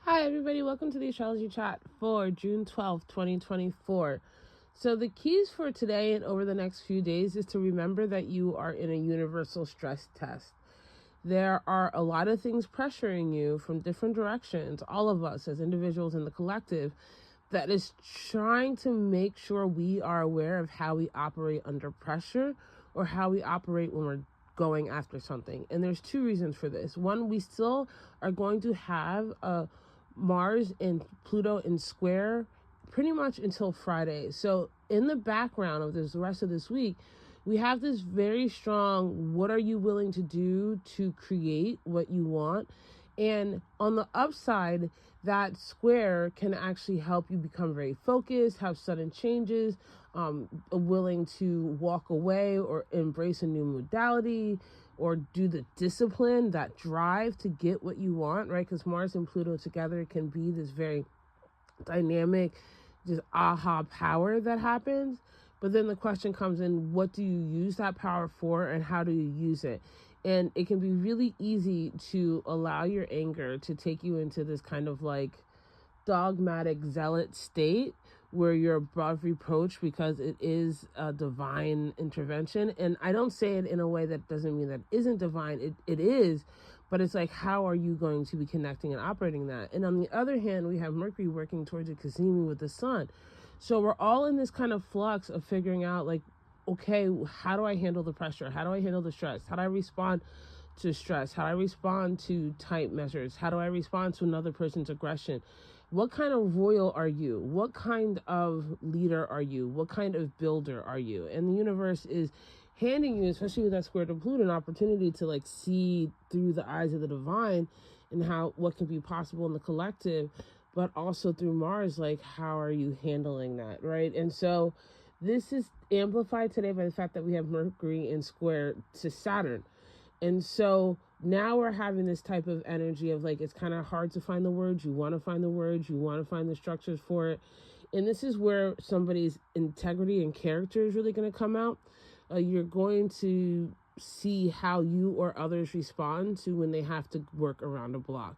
Hi, everybody. Welcome to the Astrology Chat for June 12th, 2024. So the keys for today and over the next few days is to remember that you are in a universal stress test. There are a lot of things pressuring you from different directions, all of us as individuals in the collective, that is trying to make sure we are aware of how we operate under pressure or how we operate when we're going after something. And there's two reasons for this. One, we still are going to have Mars and Pluto in square pretty much until Friday. So in the background of this, the rest of this week, we have this very strong, what are you willing to do to create what you want? And on the upside, that square can actually help you become very focused, have sudden changes, willing to walk away or embrace a new modality, or do the discipline, that drive to get what you want, right? Because Mars and Pluto together can be this very dynamic, just aha power that happens. But then the question comes in, what do you use that power for and how do you use it? And it can be really easy to allow your anger to take you into this kind of like dogmatic zealot state where you're above reproach because it is a divine intervention. And I don't say it in a way that doesn't mean that it isn't divine. It is, but it's like, how are you going to be connecting and operating that? And on the other hand, we have Mercury working towards a cazimi with the sun. So we're all in this kind of flux of figuring out like, okay, how do I handle the pressure? How do I handle the stress? How do I respond to stress? How do I respond to tight measures? How do I respond to another person's aggression? What kind of royal are you? What kind of leader are you? What kind of builder are you? And the universe is handing you, especially with that square to Pluto, an opportunity to like see through the eyes of the divine and what can be possible in the collective, but also through Mars, like how are you handling that, right? And so this is amplified today by the fact that we have Mercury in square to Saturn. And so now we're having this type of energy of like, it's kind of hard to find the words. You want to find the words. You want to find the structures for it. And this is where somebody's integrity and character is really going to come out. You're going to see how you or others respond to when they have to work around a block.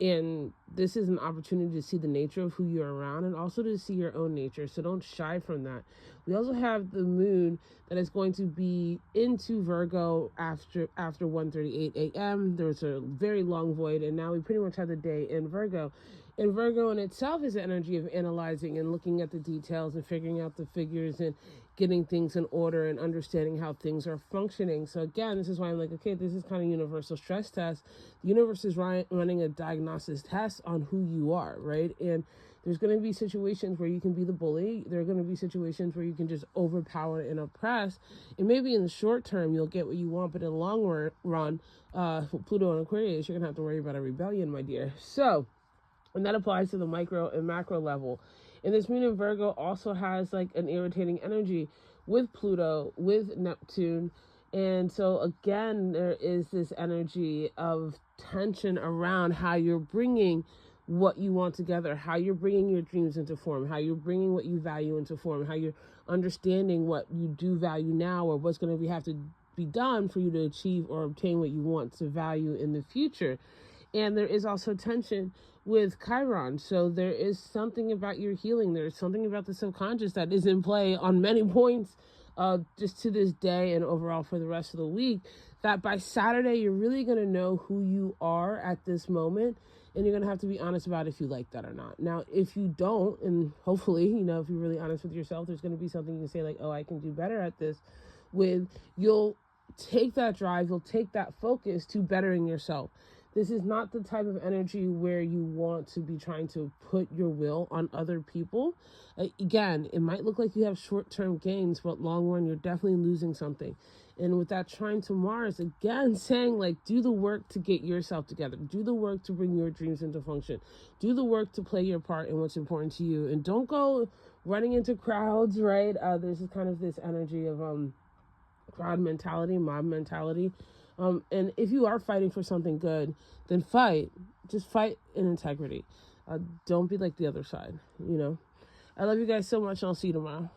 And this is an opportunity to see the nature of who you're around and also to see your own nature. So don't shy from that. We also have the moon that is going to be into Virgo after 1:38 a.m. There's a very long void, and now we pretty much have the day in Virgo. And Virgo in itself is the energy of analyzing and looking at the details and figuring out the figures and getting things in order and understanding how things are functioning. So again, this is why I'm like, okay, this is kind of universal stress test. The universe is running a diagnosis test on who you are, right? And there's going to be situations where you can be the bully. There are going to be situations where you can just overpower and oppress. And maybe in the short term, you'll get what you want. But in the long run, Pluto and Aquarius, you're going to have to worry about a rebellion, my dear. So, and that applies to the micro and macro level. And this moon in Virgo also has like an irritating energy with Pluto, with Neptune. And so again, there is this energy of tension around how you're bringing what you want together, how you're bringing your dreams into form, how you're bringing what you value into form, how you're understanding what you do value now or what's going to have to be done for you to achieve or obtain what you want to value in the future. And there is also tension with Chiron. So there is something about your healing. There's something about the subconscious that is in play on many points, just to this day and overall for the rest of the week, that by Saturday, you're really going to know who you are at this moment. And you're going to have to be honest about if you like that or not. Now, if you don't, and hopefully, if you're really honest with yourself, there's going to be something you can say like, oh, I can do better at this you'll take that drive, you'll take that focus to bettering yourself. This is not the type of energy where you want to be trying to put your will on other people. Again, it might look like you have short-term gains, but long run, you're definitely losing something. And with that trine to Mars, again, saying like, do the work to get yourself together. Do the work to bring your dreams into function. Do the work to play your part in what's important to you. And don't go running into crowds, right? There's kind of this energy of crowd mentality, mob mentality. And if you are fighting for something good, then fight. Just fight in integrity. Don't be like the other side, I love you guys so much, and I'll see you tomorrow.